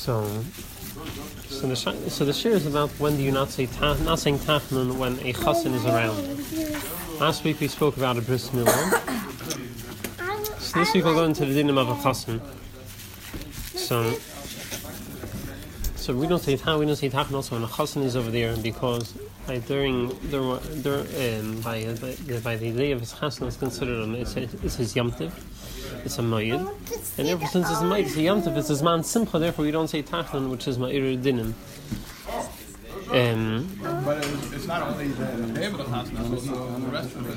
So the shir is about when do you not say not saying Tachnun when a Choson is around. Last week we spoke about a bris milah. So this week we'll go into the dinim of a Choson. So we don't say Tachnun also when a Choson is over there because by the day of his Choson is considered it's his yomtiv. It's a mayid, and therefore since it's a mayid, it's a yomtiv, it's his man simcha. Therefore we don't say Tachnun, which is ma'ir dinim. But it's not only the day of the Chasna, it's also the rest of it.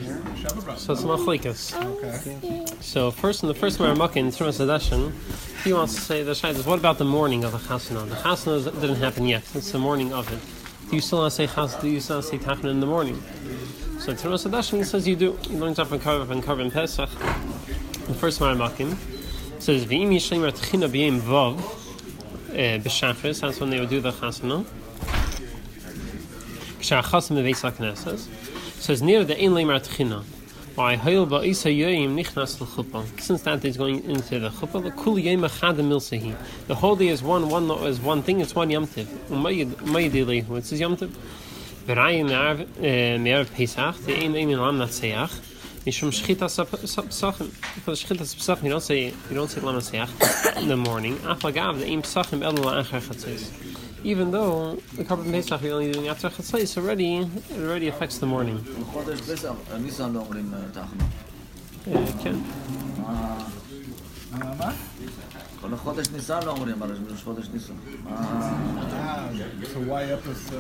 So it's machlikas. Okay. So in the first Maramakin, in Trumas Hadashin, he wants to say the Shai is what about the morning of the Chasna? The Chasna didn't happen yet. It's the morning of it. Do you still not say Tachnun in the morning? So in Trumas Hadashin he says you do. You learn from Karban Pesach. The first Maramakin says V'im Yishleim Tchina B'yim Vav B'Shafris. That's when they would do the Chasna. Says near the ein leimar tchina. Why hayil ba'isa yoyim nichnas l'chuppah. Since that is going into the chuppah, the kul yom echad milsehi. The whole day is one thing. It's one yomtiv. Umayidili. What's his yomtiv? V'rayim me'av pesach. The ein lam natseach. Mishum shchitas psachim. For the shchitas psachim, you don't say lam natseach in the morning. Afagav the ein psachim elu la'achar chatzos. Even though the Karban Pesach we're only doing after Chatzos, it already affects the morning. Yeah, it can.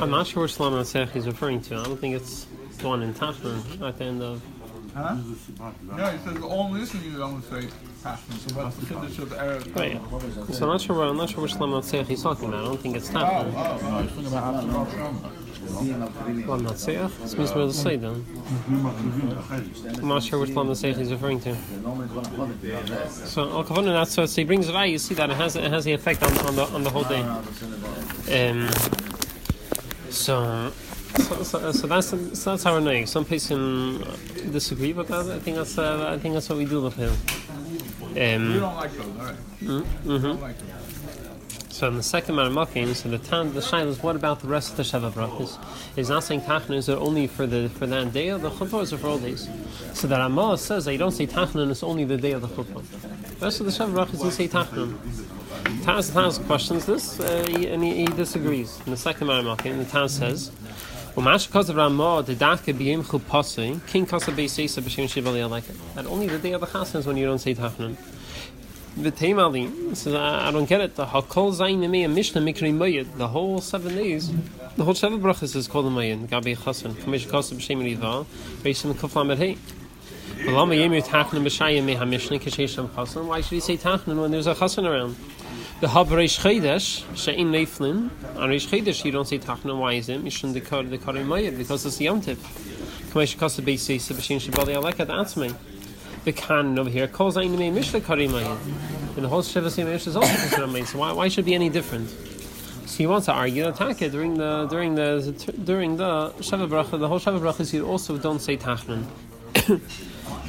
I'm not sure which Slam Natsech he's referring to. I don't think it's the one in Tachnun at the end of. Huh? No, he says only this you don't say Tachnun. So what's the finish of Erev? Right. So I'm not sure which Slam Natsech he's talking about. I don't think it's Tachnun. He's talking about Slam Natsech? It's Mizmor L'Sei then. I'm not sure which Slam Natsech he's referring to. So Al Kavon and so he brings it out. You see that it has the effect on the whole day. So that's our name. Some people disagree with that. I think that's what we do with him. We don't like those, all right? Don't like those. So in the second Maramakim, so the Shaila is what about the rest of the Sheva Brachos? Is not saying Tachnun is it only for that day of the Chuppah, is it for all days? So that Ramah says that you don't say Tachnun, it's only the day of the Chuppah. The rest of the Sheva Brachos you say Tachnun. Taz questions this and he disagrees. In the second Maramakim, the Taz says. That only the day of the Chasna is when you don't say Tachnun. V'teimali says I don't get it. The Hakol Zayin Yemei and Mishnah Mikri Mayid. The whole 7 days, the whole Sheva Brachos is called a Mayid. Gabi Choson. Kamish Kosev B'Shem Riva. Reisim Kuflam Adhei. V'lama Yemei Tachnun B'Shayim Mei HaMishnah K'Sheishem Choson. Why should he say Tachnun when there's a Choson around? The Hab Reish Chodesh She'in Leiflin. On Reish Chodesh you don't say Tachnun. Why is it? You shouldn't decode the Kari Mayid because it's the Yom Tiv. Kamish Kosev B'Shem Shibali Aleka Atzmei. The Khan over here calls Zayin Yemei Mishnah Kari Mayid. And the whole Sheva Siyam is also considered Mayid. So why should it be any different? So he wants to argue that during the Sheva Bracha, the whole Sheva Brachas you also don't say Tachnun.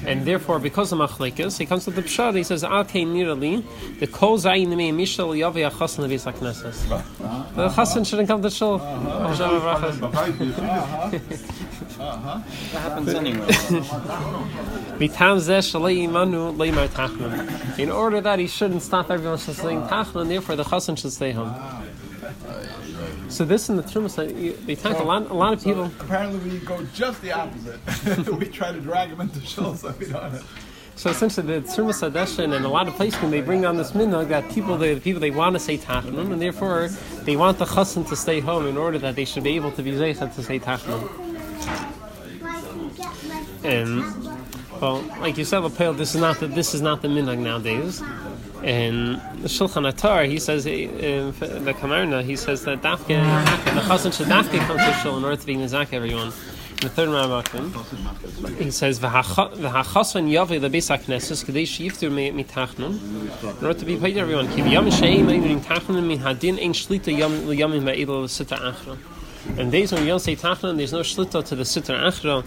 And therefore, because of Machlekes, he comes to the Pshad. He says, "Al Kei Nirali, the Kol Zayin Mei Mishal Yavei Chason Levis Haknesses." The Chason shouldn't come to Shul. Sheva Brachas. That happens anyway. In order that he shouldn't stop everyone from saying Tachnun, therefore the Choson should stay home. So this in the Trumas, they talk a lot of people. Apparently we go just the opposite. We try to drag them into Shul so we don't. So essentially, the Trumas Hadashin and a lot of places when they bring on this minhag that people they want to say Tachnun, and therefore they want the Choson to stay home in order that they should be able to be zeichet to say Tachnun. Well, like you said, this is not the minhag nowadays. And the Shulchan Atar, he says the Kamarna, he says that the Choson should dafke come to Shul in order to be nizak everyone. In the third Maramakim, he says v'hachoson yavei lebeis haknesses kadei sheyiftur mitachnun in order to be paid to everyone. Ki b'yam she'im le'im tachnun min hadin ein shlita yamim ma'edel l'sitra achra. And days when you don't say Tachnun, there's no shlita to the sitra achra.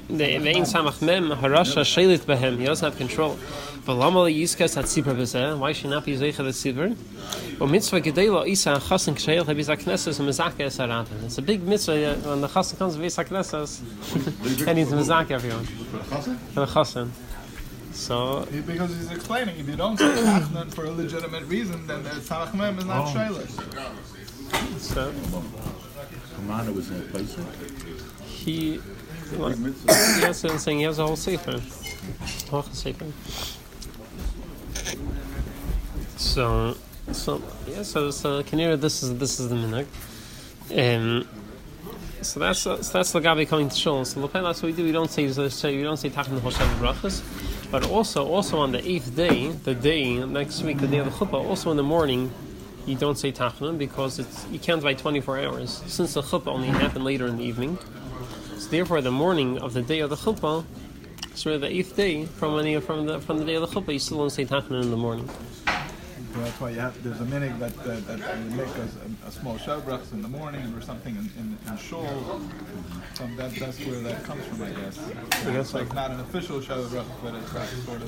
ve'ein samach mem harasha sheilit behem. He doesn't have control. V'lama yiskas at sibra b'zeh. Why should not be zeicha the sibra? But mitzvah gedela isa chasen ksheil habis aknesses and mezaka esaraten. It's a big mitzvah when the chasen comes with aknesses and he's mezaka everyone. For the chasen. So because he's explaining, if you don't say Tachnun for a legitimate reason, then the samach mem is not sheilit. So Commander was in a place. Yes, and saying he has a whole sefer. Whole sefer. So Kanira, this is the minhag. So that's the Gabi coming to shul. So that's what we do. We don't say Tachnun Hoshev brachas, but also on the 8th day, the day next week, the day of the chuppah, also in the morning, you don't say Tachnun because you can't by 24 hours. Since the chuppah only happened later in the evening, so therefore the morning of the day of the chuppah, so the 8th day from the day of the chuppah, you still don't say Tachnun in the morning. That's why there's a minhag that you make a small shavuot in the morning or something in shul. So that's where that comes from, I guess. So it's like not an official shavuot, but it's sort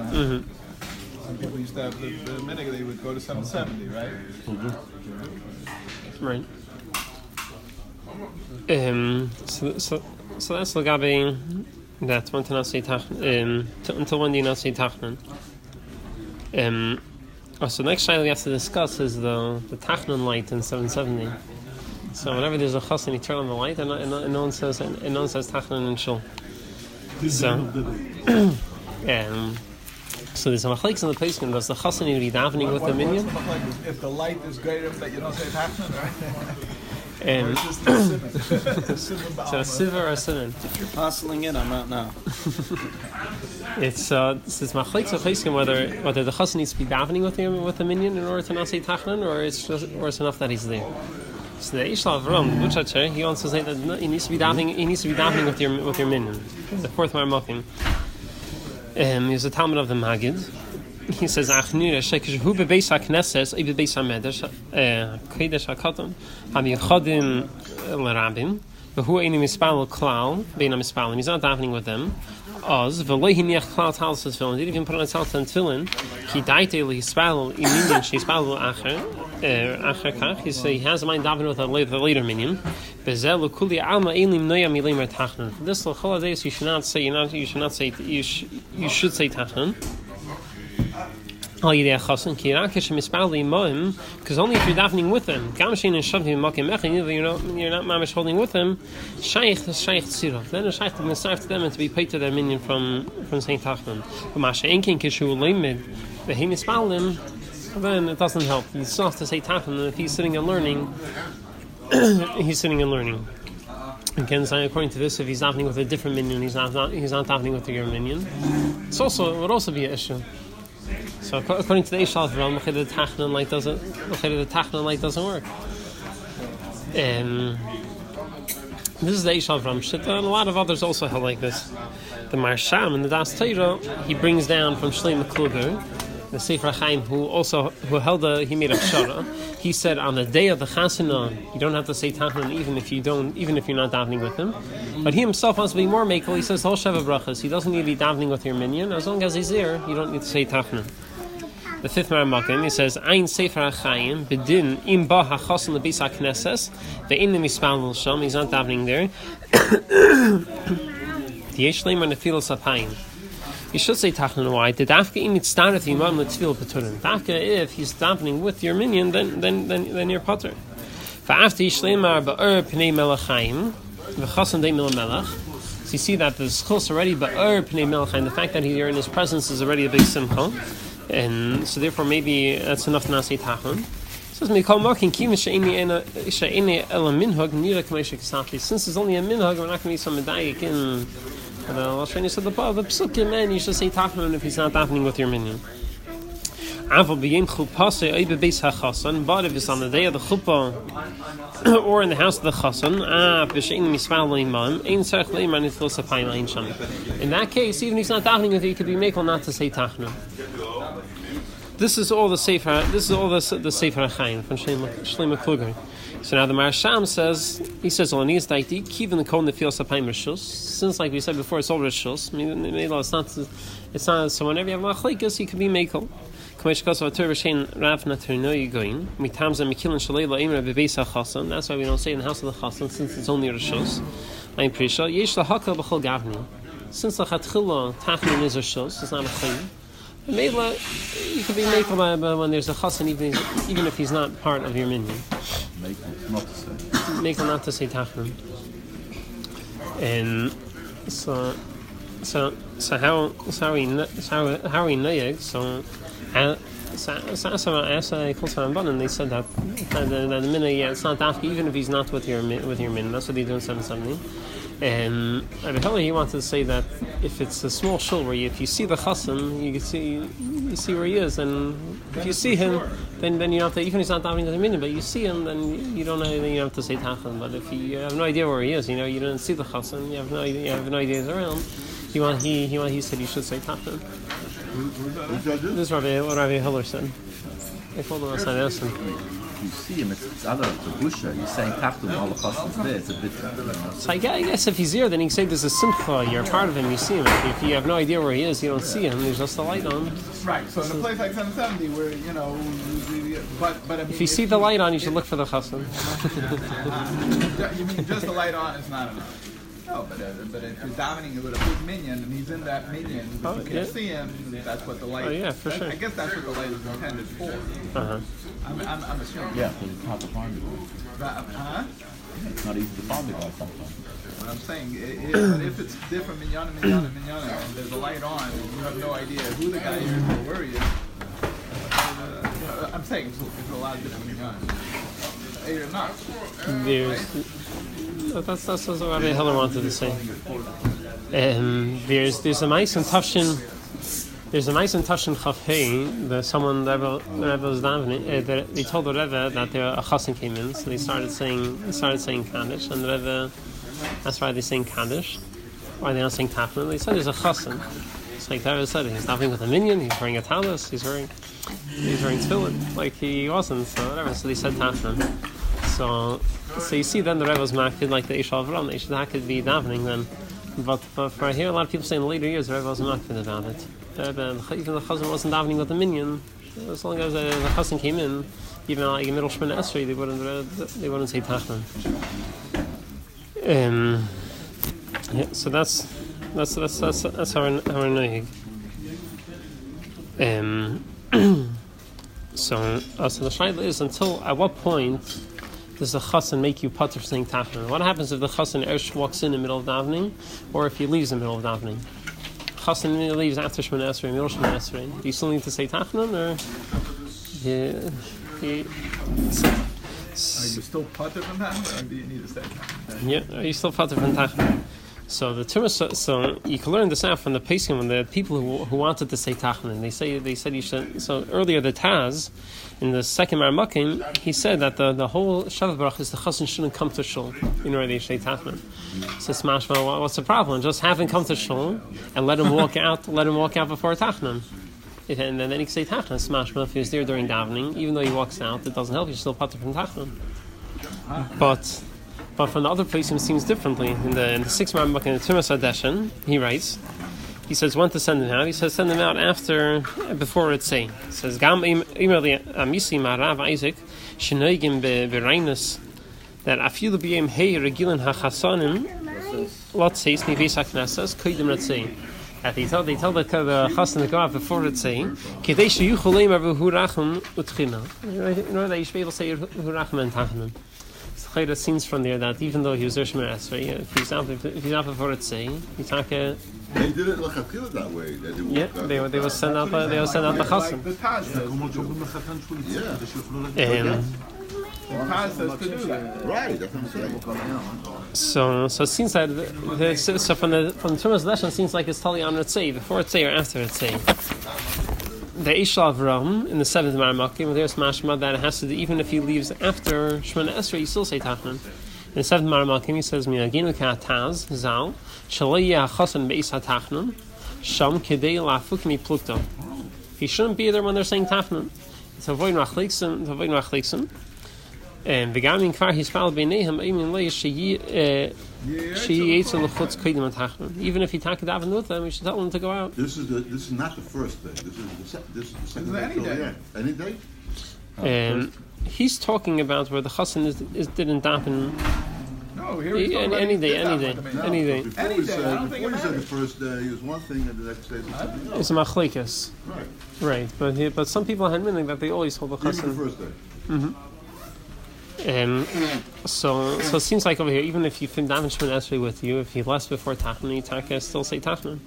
of. Some people used to have the minhag they would go to 770, right? Right. So that's Lagabi. That one to not say Tachnun until when do you not say Tachnun? So next shayla we have to discuss is the Tachnun light in 770. So whenever there's a choson, you turn on the light, and no one says Tachnun in shul. So there's a machlekes in the placement. Does the choson need to be davening with the minyan? If the light is greater, that you don't say Tachnun, right? So a siver or a sinan. If you're parceling it, I'm out now. It's machlekes of placement whether the choson needs to be davening with the minyan in order to not say Tachnun, or it's enough that he's there. So the Ishlav Ram, he wants to say that he needs to be davening. He needs to be davening with your minyan. The fourth Marmokim. He's a Talmud of the Magid. He says, "Achnira shekish hu bebeis haknesses, ibe beis hamedrash, kodesh hakaton, hamiyachadim l'rabim, v'hu eini mispal klal, beina mispalim." He's not davening with them. Oz v'lo hiniach klal talis tefillin. He didn't even put on a talis and tefillin. Ki daite lihispal iminyan shehispal acher kach. He has a mind davening with a later minyan. Bezel l'kuli alma elim noya milim Tachnun. This l'chol days you should not say. You should say Tachnun. Because only if you're davening with them, you're not mamish holding with them. Shaykh tzirah. Then a shaykh can serve to them and to be paid to their minion from saying Tachnun. Then it doesn't help. You still have to say Tachnun. If he's sitting and learning, he's sitting and learning. Again, according to this, if he's davening with a different minion, he's not davening with your minion. It would also be an issue. So according to the Eishalv Ram, the Tachnun light doesn't work. This is the Eishalv Ram shit, and a lot of others also held like this. The Marsham and the Das Teira, he brings down from Shlomo Kluger, the Sefer Chaim, he made a pshara. He said on the day of the Chasana, you don't have to say Tachnun even if you're not davening with him. But he himself wants to be more makel. He says whole Sheva brachas. He doesn't need to be davening with your minyan. As long as he's there, you don't need to say Tachnun. The fifth Maramakim, he says, Ein Sefer HaChaim, Bedin, Im Ba HaChoson L'Beis HaKnesses, Ve'enim Mispal Sham, he's not davening there. Yesh Leimer Nefilos HaPayim. You should say Tachnun. Why? The Dafka Im Mitzdaref Imam L'Tfil Paturin. Dafka, if he's davening with your minyan, then you're Patur. Va'afti Yesh Leimer Ba'er Pnei Melachayim, V'choson Dei Mil Melach. So you see that the schos already Ba'er Pnei Melachayim, the fact that you're in his presence is already a big simcha. And so therefore maybe that's enough to not say Tachnun. Says Mikol Markin Kim She'ini Ela Minhag Nira Kameshik Safli. Since it's only a minhag, we're not going to be some medayik in the Lashon. Said the Psukim, man, you should say Tachnun if he's not davening with your minyan. But if it's on the day of the chuppah or in the house of the Choson, in that case, even if he's not davening with you, he could be makel not to say Tachnun. This is all the Sefer. This is all the Sefer Chaim from Shlomo Kluger. So now the Marsham says, he says, even the cone that feels since like we said before, it's all Rishus. It's not, so whenever you have Machlekes, you can be Mekel. That's why we don't say in the house of the Choson, since it's only Rishus. Since the Chatchila, Tachnun is Rishus, it's not a Chayim. Meila, you can be Mekel when there's a Choson, even if he's not part of your minyan. Mekel not to say Tachnun. And so how are we noyeg? So and they said that the minute, it's not after, even if he's not with your min. That's what they do in 770. And Rabbi he wanted to say that if it's a small shul where if you see the Choson, you see where he is, and if you see him, then you have to, even if he's not davening to the minyan, but you see him, then you don't have to say Tachnun. But if you have no idea where he is, you didn't see the Choson, you have no idea he's around. He said you should say Tachnun. This is what Rabbi Hiller said. I told him I asked him. You see him, it's other the busha. You're saying Tachnun, all the Choson's there. It's a bit. So I guess if he's here, then he can say there's a simcha. You're part of him. You see him. If you have no idea where he is, you don't see him. There's just a light on. Right. So in a place like 770, where but I mean, if you see the light on, you should look for the Choson. You mean just the light on is not enough? No, but if you're davening with a big minion and he's in that minion, you can't see him. That's what the light. Oh yeah, for sure. I guess that's what the light is intended for. I'm assuming. Yeah, it's hard to find it. It's not easy to find the guy sometimes. What I'm saying is, but if it's different minyan, and there's a light on, and you have no idea who the guy is or where he is. I'm saying it's a lot of different minyans. You're not. That's what Rabbi Hiller wanted to say. There's a mice in Tachnun. There's a mice in Tachnun Chafhei. Someone the Rebbe was davening. They told the Rebbe that a Choson came in, so they started saying Kaddish, and the Rebbe, that's why they're saying Kaddish. Why they're not saying Tachnun? They said there's a Choson. It's like the Rebbe said, he's davening with a minion. He's wearing a talus. He's wearing tefillin, like he wasn't. So whatever. So they said Tachnun. So you see then the Rebbe was maked like the Ishal Avram. That could be davening then. But for here, a lot of people say in the later years the Rebbe was maked about it. Even the Choson wasn't davening with the minion. As long as the Choson came in, even like in middle Shemana Esrei, they wouldn't say Tachnun. Yeah, so that's how we're nohig. So the shaila is, until at what point does the Choson make you putter for saying Tachnun? What happens if the Choson walks in the middle of davening, or if he leaves in the middle of davening? Choson leaves after Shemana Esrei, middle Shemana Esrei. Do you still need to say Tachnun, or? Are you still putter from Tachnun, or do you need to say Tachnun? Yeah, are you still putter from Tachnun? So the Tumas, so you can learn this out from the Pesachim, when the people who wanted to say Tachnun, they said you should. So earlier the Taz, in the second Marmakim, he said that the whole Shabbat Baruch is the Choson shouldn't come to shul in order to say Tachnun. So Smashma, what's the problem? Just have him come to shul and let him walk out. Let him walk out before Tachnun. And then he can say Tachnun. Smashma, if he was there during davening, even though he walks out, it doesn't help. You're still putter from Tachnun. But from the other place, it seems differently. In the sixth Rambam in the Tumas Adeshin, he writes, he says when to send them out. He says send them out before it's say. He says Gam Imrli Amisi Marav Isaac Shenoigim Bereinus that Afilu B'Yem Hey Regilin HaChasanim Lotzeis Nivis HaKnesses Koidim Ratzei. That they tell the Choson to go out before it's say Kedei Sheyuchol Leimer V'Hurachim Utchina. In order that you should be able to say Hurachim and Tachnun. It seems from there that even though he was Shemana Esrei, if he's out before it's say, they did it like a killer that way. They will send out the Choson. Right, that's what I'm saying. So it seems that from the Tumas Lesson, it seems like it's totally on Ritzei, before Ritzei or after Ritzei. The Ishal Avram in the seventh Marmakim, there's mashma that it has to do, even if he leaves after Shemana Esrei, you still say Tachnun. In the seventh Marmakim, he says, "Minaginu ka'ataz zal shaloi Choson beis haTachnun sham kedei la'afuk mi plukto." He shouldn't be there when they're saying Tachnun. To avoid machleksim. And Vegamin Kvar Hispal Benehem, even lay she eats a chutz kaidim and tachnun. Even if he take it out with them, we should tell him to go out. This is not the first day. This is the second day. Any day. Any day? He's talking about where the Choson didn't daven. No, here he's talking any about day, he any did day, daven. any day. Before Any we day, I don't think it said the matters. first day is one thing and the next day is something else. It's a machlekes, Right. right? But some people had meaning that they always hold the Even Choson. the first day. So it seems like over here, even if you fin daven Shemon Esrei with you, if you left before Tachnun, you still say Tachnun.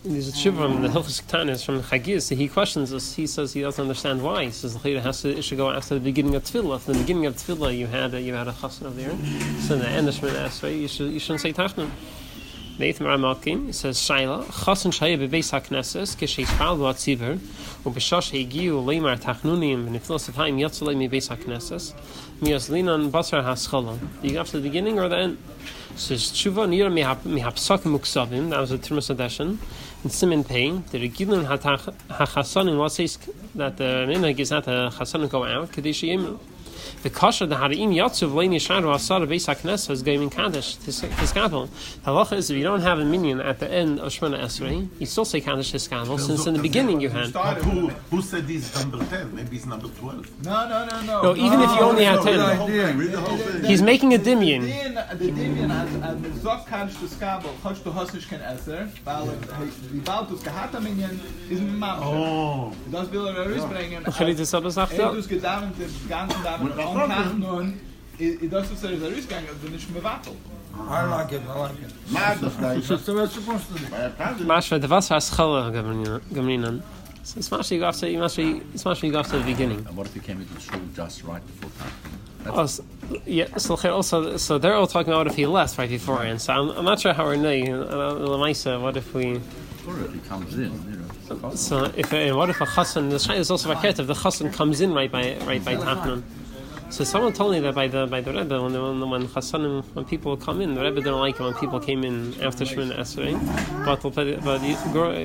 There's a tshuva from the Hilchos Ktanis from Chagiz. He questions us. He says he doesn't understand why. He says it should go after the beginning of Tefillah. If in the beginning of Tefillah you had a Choson over there, so in the end of Shemon Esrei you shouldn't say Tachnun. Nathan Ramakin says Shaila Choson Shaya bebeis hakneses k'sheispal v'atziver u'b'shosh hegiu leimar tachnunim v'niflos v'haim yatzalei mibeis hakneses miaslinan basar haschala. Do you go after the beginning or the end? Says tshuva nira mihapsakim uksavim. That was a Termus Adeshin. In Siman Pei, the Regilun hachasonim what says that the minhag is not the chasonim go out kadesh yemu. The kasha the harim yatzuv leini sharu asara beis hakneses is going in kaddish to skabel. Halacha is if you don't have a minion at the end of Shemona Esrei, you still say kaddish to skabel since in the beginning you had. Who said he's number 10? Maybe he's number 12. No. No, even if you only had 10, Read the whole thing. he's making a dimion. The Indian has Zok Kaddish to Skabel, Chosh to Hosish Ken Eser, weil die Baltus Gehata Minion is ein Mamsche. Oh. Das will rausbringen. Chali to Sabbath Er after. dus gedammt den ganzen Damen on Tachnun, das ist rausgegangen, also nicht mehr wattel. I like it. Mad the That's what we're supposed to do. Mashra the Wasser Schala Gamrinan. It's mashra you go after the beginning. And what if he came into the shul just right before time? So they're all talking about if he left right beforehand. So I'm not sure how we're knowing. What if we? Or if he comes in, So what if a Choson? The Shai is also vaket if the Choson comes in right by Tachnun. So someone told me that by the Rebbe when Chosonim when people come in, the Rebbe didn't like it when people came in after Shemona Esrei. But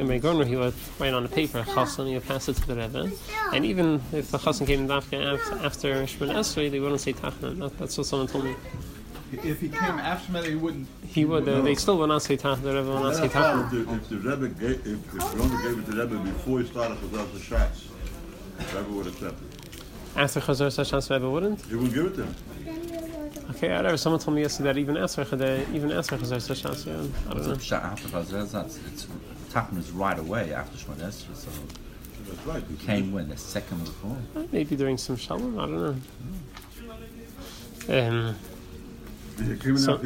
my Gorner he would write on the paper Choson, he would pass it to the Rebbe, and even if the Choson came in after Shemona Esrei, they wouldn't say Tachnun. That's what someone told me. If he came after me, he wouldn't. He would. They still would not say Tachnun. The Rebbe would not say Tachnun. If the Rebbe gave, if the Rebbe gave it to the Rebbe before he started with the shots, the Rebbe would accept it. After Chazar Sashas, the Rebbe wouldn't. He would give it to him. Okay, I never. Someone told me yesterday that even after Chazar Sashas, yeah, I don't know. after Tachnun is right away after Shemona Esrei, so That's right. he came when the second before. Maybe during some shalom, I don't know. He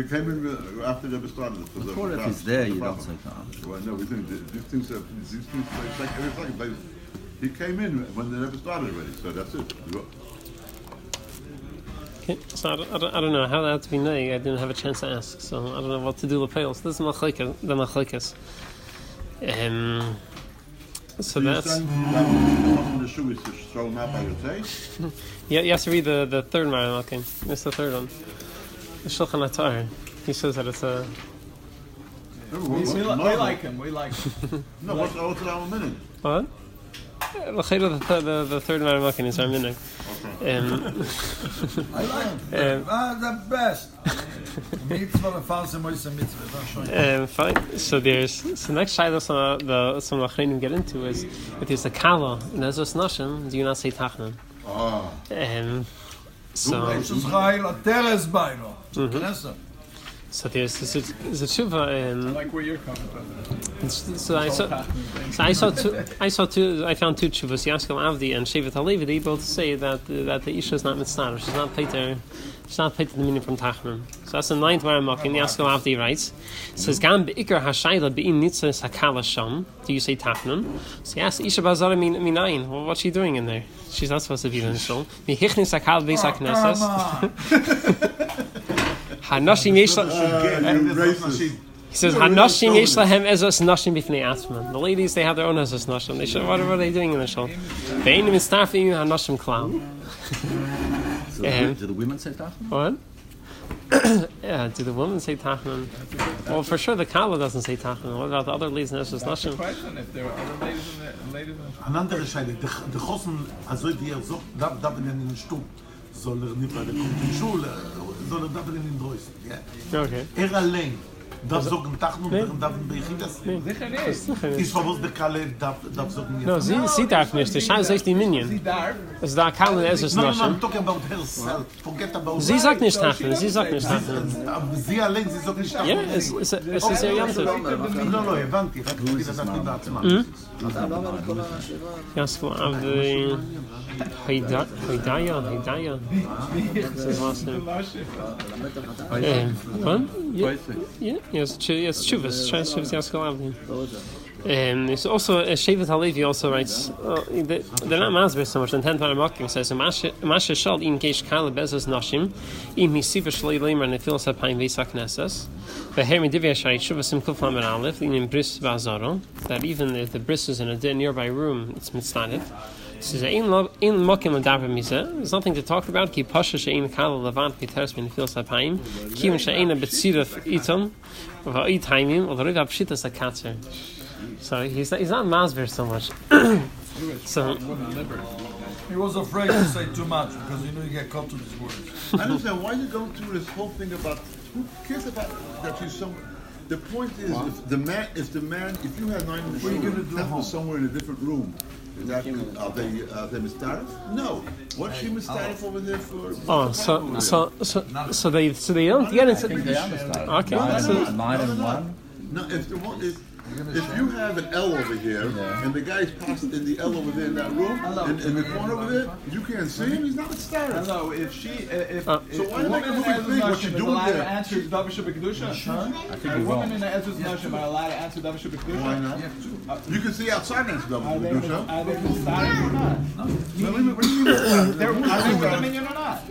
came in after the Rebbe started. Or if he's there, you don't say Tachnun. Well, no, we think these things it's like every second place. He came in when the Rebbe started already, so that's it. Okay, so I don't know how that had to be nay. I didn't have a chance to ask, so I don't know what to do with pales. This is the machlekes. So that's the shoe is to throw him out by your taste. yeah. You have to read the third Maran. Okay, it's the third one. The Shulchan Atar. He says that it's a. We like him. We like him. No, what's our minute? What? The third Maran is our minhag. I like it. The best. Mitzvah and false mitzvah. Fine. So next shayla some achreinim get into is if there's a kala and there's a snashim, do you not say tachnun? So there's a tshuva. I like where you're coming from. I found two tshuvas, Yaskel Avdi and Shevet Halevi. They both say that the isha is not mitzvah. She's not paid the meaning from Tachnun. So that's the ninth Maramok. And Yaskel Avdi writes, says Gam beikar hashayla bein nitzah sakala sham. Do you say Tachnun? So he asks Isha Bazara minayin. Well, what's she doing in there? She's not supposed to be in the shul. Mihichni sakal beisak nesses. Hanashim yeshla. He says Hanashim yeshlahem ezos nashim bifnei atman. The ladies they have their own ezos nashim. They should. What are they doing in the shul? Ve'enim mitztarfim hanashim klal. So do the women say Tachnun? What? Yeah, do the women say Tachnun? Well, for sure the Kala doesn't say Tachnun. What about the other ladies in ezos That's the nashim? question. If there are other ladies in ladies? Eine andere Scheide, der Choson, also die so, da in den Stub, soll nicht, weil kommt in die Schule, soll da in den Drößen, ja. Okay. Allein, darf sagen Tachnun, darf in Bechidas. Sicher nicht. Ist verwusst der Kalle, darf sagen No, sie darf nicht. Der Schein sagt die Minion. Sie darf. Es da kann es ist No, noch. I'm talking about herself. Forget about Sie sagt nicht Tachnun. Sie sagt nicht Tachnun. Sie allein, sie sagt nicht Ja, es ist sehr jantig. No, הבנתי, רק תגיד את זה בעצמם. Ja, so auf die Hidaya. Das ist was denn? Wann? Ja, jetzt Chuvas. Chuvas Yaskal it's also Shevet Halevi also writes they're not masber so much. The 10th Makim says Masha Shal im Geish Kala Bezos Nashim im Hisiva Shalei Leimer Nefilas Hapayim Vesak Nesses but here in Divya Shai Shuvasim Kuflam and Aleph in Bris Bazaro that even if the bris is in a nearby room it's mitzdanit. Says in Mokim and Davar Misa. There's nothing to talk about. Ki Pasha Shein Kala Levant Piteres Ben Nefilas Hapayim Kim Sheina Betziraf Itam Va'it Haimim or the Riv Pshitas Akatzer. So he's not masber so much. So He was afraid to say too much because you get caught to these words. I understand why you go through this whole thing about who cares about that you some. The point is, if you had 9 in the shoe, somewhere in a different room, is that are they mistarif? No. What's she mistarif over there for? Oh, so they don't get into. They understand. Okay. 9 and 1. No, if you have an L over here and the guy's passed in the L over there in that room, and in the corner over there, you can't see him. He's not a star. No, if So why make a movie thing what you doing there? Answer Davar Kedusha. A woman in the Ezra's Nashim are allowed to answer Davar Kedusha. Why not? You can see outside and stuff. Are they mistarif or not? What do you mean? Are they with a minion or not?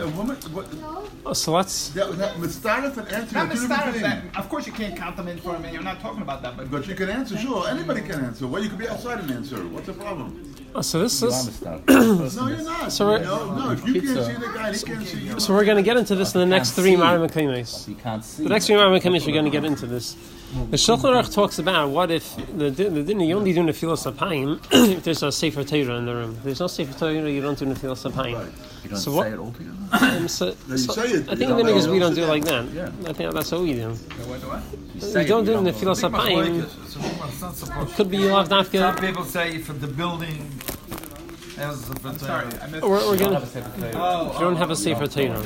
A woman? What? So let's. Mistarif and answer. Not mistarif. Of course, you can't count them in for a minion. I'm not talking about that. But you can answer, sure. Anybody can answer. Well, you can be outside and answer. What's the problem? So this is. No, you're not. So no, if you can't see the guy, he can't see you. So we're going to get into this in the next 3 Marim Kamis. You can't see. The next 3 Marim Kamis, we're going to get into this. The Shulchan Aruch talks about what if you only do Nefilas Hapayim if there's a Sefer Torah in the room. If there's no Sefer Torah, you don't do Nefilas Hapayim. You don't So say what? it all together. I think the niggas we don't do it like that. Yeah. I think that's what we do. You We don't do it, Nefilas Hapayim. It's not supposed to. Could be you have Some dafka. people say if the building has a Sorry, I missed. We're gonna. Oh, You don't have a Sefer Torah.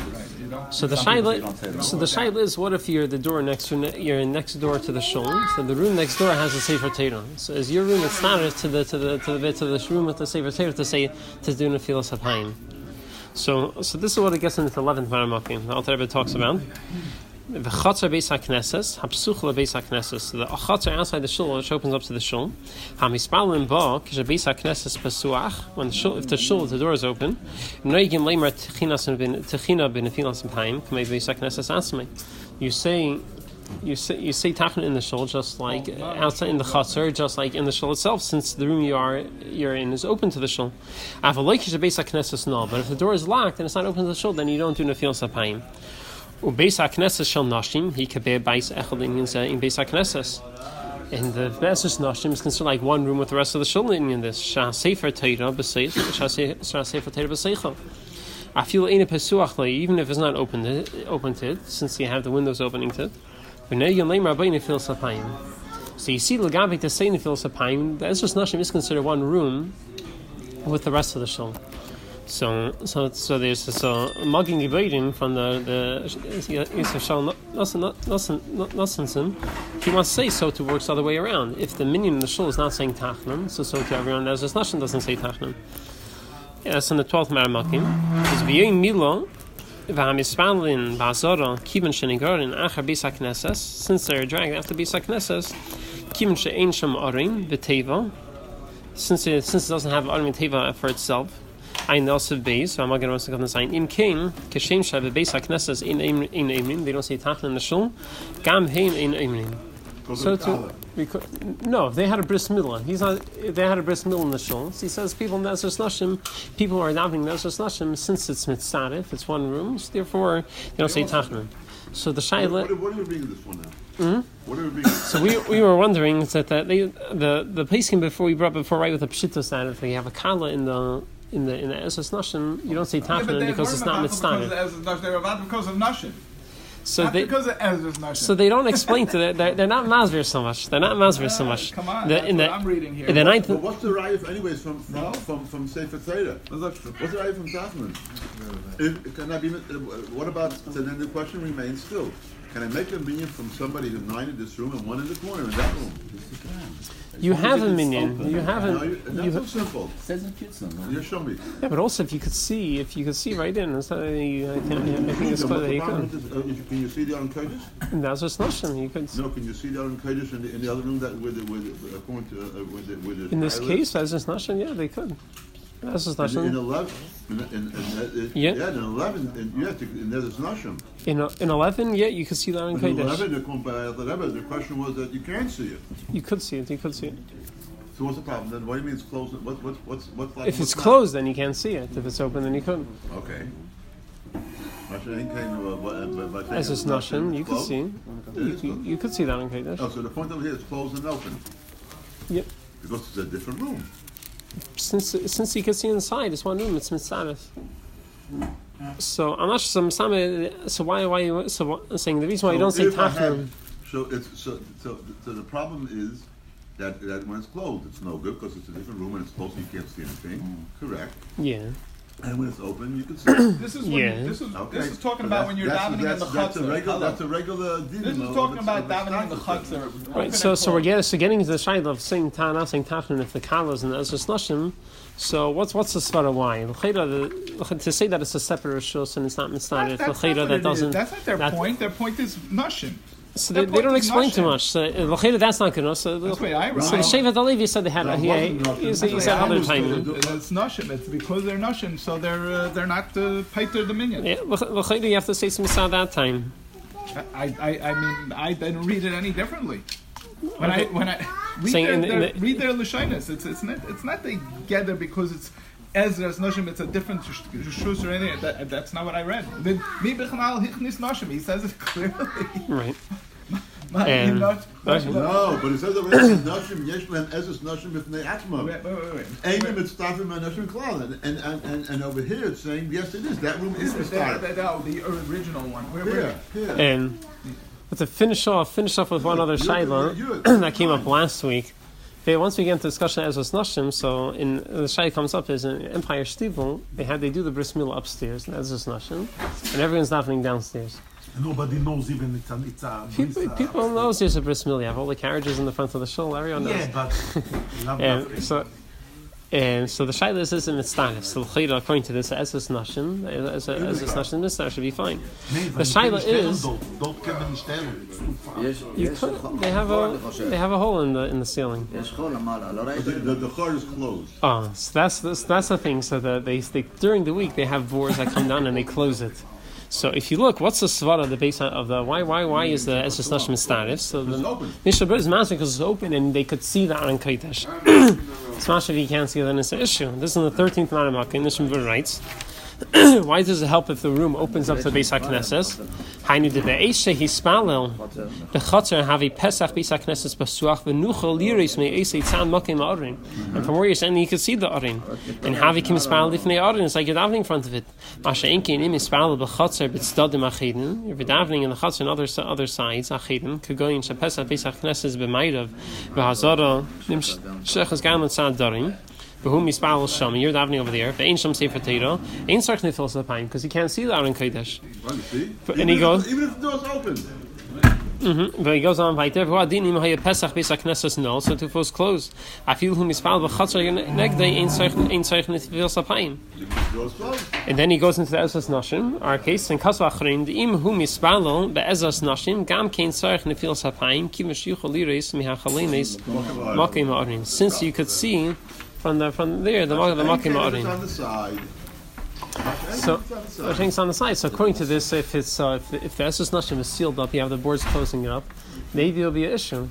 So the shaila is, what if you're the door next to you're next door to the shul? So the room next door has a Sefer Torah. So is your room started to the room with the Sefer Torah to do Nefilas Hapayim? So this is what it gets into the 11th Maramakim. The Alter Rebbe talks about the Chatzar Beis HaKnesses, Hapsuchla Beis HaKnesses. The Chatzar outside the shul, which opens up to the shul. Hamispalin Ba, Kisha Beis HaKnesses Pesuach. When the door is open. Noigim Leimer Techina Ben Nefilas Hapayim. Kamei Beis HaKnesses Asmei. You say Tachnun in the shul, just like outside in the Chatzar, just like in the shul itself, since the room you're in is open to the shul. But if the door is locked and it's not open to the shul, then you don't do Nefilas Hapayim. Ubeis HaKnesses shel Nashim, he kabeh Beis Echad in Beis HaKnesses. And the Beis Nashim is considered like one room with the rest of the shul in this. Shah Sefer Torah b'seich, Shah Sefer Torah b'seichel. I feel in a pesuach, even if it's not open to it, since you have the windows opening to it. So you see, Lagabi to say Nefilas Hapayim, the Ezra's Nashim is considered one room with the rest of the shul. So there's this mugging Gebedim from the Yisrael Shal Nossenson. He wants to say so to works the other way around. If the minion in the shul is not saying Tachnun, so to everyone else, Ezra's Nashim doesn't say Tachnun. Yeah, that's in the 12th Maramakim. It's V'yoyim Milo. Since they're dragged after Beis HaKnesses, since it doesn't have Arim Teva for itself, ein Nosiv Beis, so I'm not going to sign Im King, Keshem Shav Beis HaKnesses in Eimrim, they don't say Tachnun in the Shul, Gam Hein in Eimrim. So no, if they had a bris milah, they had a bris milah in the shul. So he says people in Ezra's Nashim, people are adopting Ezra's Nashim since it's mitzaref, it's one room, so therefore they don't say Tachnun. So the shaila. What are you reading this one now? What are we being? So we were wondering that the placing before right with the pshita side, if they have a kala in the Esas Nashim, you don't say Tachnun because it's not mitzvah. Because of Nashim. So not they, because of Ezra's Nashim. So they don't explain to that. They're not masvir so much. They're not masvir so much. Come on, that's what I'm reading here. In the ninth, but what's the rayif anyways from Sefer Torah? What's the rayif from Tachnun? Can I be? What about? So then the question remains still: can I make a minion from somebody who's 9 in this room and 1 in the corner in that room? You have a minion. You have a. That's so simple. It says in Choson. You show me. Yeah, but also if you could see right in, I think it's clear that you could. Can you see the Aron Kodesh? That's just Nashim. You could. No, can you see the Aron Kodesh in the other room that with In this case, that's just Nashim. Yeah, they could. That's just Nashim. In 11, in 11, and there's Nashim. In 11, yeah, you could see that in In Kodesh. 11, the question was that you can't see it. You could see it. You could see it. So what's the problem then? What do you mean it's closed? What's like? If it's closed, then you can't see it. If it's open, then you couldn't. Okay. As it's Nashim, you could see. You could see that in Kodesh. Oh, so the point over here is closed and open. Yep. Because it's a different room. Since you can see inside, it's one room. It's mitzvah. So I'm not sure. So why I'm saying the reason why you don't say Tachnun. So the problem is that when it's closed, it's no good because it's a different room and it's closed, so you can't see anything. Correct. Yeah. And when it's open, you can see. This is this is talking about when you're davening in the chutzner. That's a regular. This is talking about davening in the chutzner. Right. So we're getting to the shayla of saying Tachnun if the kalas and the Ezras Nashim. So what's the svara why? To say that it's a separate rishus and it's not mitzvah. That's not their point. Their point is Nashim. So they don't explain too much. So that's not good enough. So the Shevet Alevi said they had he said other time. It's Nashim. It's because they're Nashim, so they're not paiter dominion. Yeah, you have to say some at that time. I mean I didn't read it any differently. When I read their Lashonos, it's not they gather because it's Ezra's Nashim, it's a different Rishus or anything. That's not what I read. Mi b'chanal hichnis Nashim. He says it clearly. Right. No, but it says over here Nashim yesh lehem Ezra's Nashim b'fnei atzma. Wait. Einim mitzvahim Nashim klal. And over here it's saying yes, it is. That room is mitzvah. The original one. Here. And but to finish off with one other shayla that came up last week. Okay, once we get into discussion as was Nashim, so in the shayla comes up is in Empire Stiefel, they do the bris milah upstairs, and as was Nashim, and everyone's davening downstairs. And nobody knows even it's a people knows there's a bris milah. You have all the carriages in the front of the shul. Everyone knows. Yeah, but so the shayla is in mitzvah. So according to this, as was Nashim, as was Nashim, mitzvah should be fine. The shayla is they have a hole in the ceiling. The chor is closed. Oh, so that's the thing. So they during the week they have boards that come down and they close it. So if you look, what's the svara, the base of the why is the Eshes Nashim Starif? So the Mishnah Berurah is master because it's open and they could see that on Kodesh. Smash if you can't see, then it's an issue. This is in the 13th Manamaka. Mishnah Berurah writes, why does it help if the room opens up to Beis HaKnesses? Hainu de be'eshe hispalel b'chatzer havi Pesach Beis HaKnesses b'suach v'nuchol liris me'esei tzan makim ha'arin. And from where you're standing, you can see the arin. And havi kim hispalel lifnei arin. It's like you're davening in front of it. Masha inkein im hispalel b'chatzer b'tzdadim achidin. You're davening in the chatzer and other sides achidin. Kagoyin shepesach Beis HaKnesses b'mayrav v'hazara nim shechas gam l'tzad darim. You're davening over there. Ain't some sefer Torah. Ain't starting to fill the pine because you can't see that in Kodesh. And he goes, even if the door's open. But he goes on weiter. Pesach Beis HaKnesses no, so to was closed. I feel whom is found b'chatzer negdei ain't starting to fill the pine. And then he goes into the Ezras Nashim. Our case and Kasu Achrin the im whom is found be'Ezras Nashim gam kein starting to fill the pine. Kivash yuchol liris mihachalenes makim ha'arim. Since you could see. From there, the makim ha'arin. On the side. So everything's on the side. So according to this, if the Eshes Nashim is sealed up, you have the boards closing it up. Maybe it'll be an issue.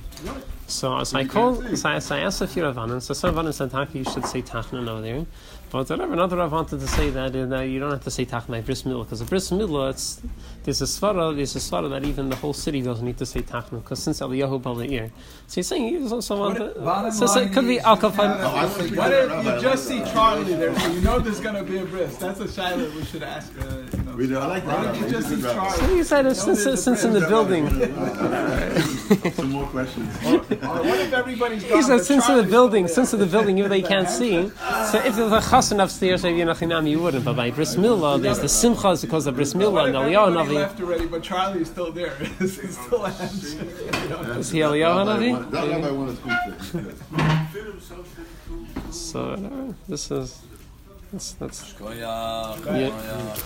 So I asked a few Ravanan. So some Ravanan said, you should say Tachnun over there. But another Rav wanted to say that you don't have to say Tachnun by Bris Milah, because the Bris Milah, there's a svara that even the whole city doesn't need to say Tachnun, because since Eliyahu Bala'ir. So he's saying you also want to. So it could be alcohol. What if you just see Charlie there, so you know there's going to be a bris? That's a shaila we should ask. I like that. What if you just see Charlie? So he said it's since in the building. Some more questions. What if everybody's gone? He said since in the building, they can't see. So if there's a Choson upstairs, you wouldn't. But by Bris Milah, there's the Simcha because of Bris Milah and Eliyahu Navi. Left already, but Charlie's still there. Is he still a Is he Eliyahu Navi? That Rabbi want to speak to. So this is that's Goya. yeah.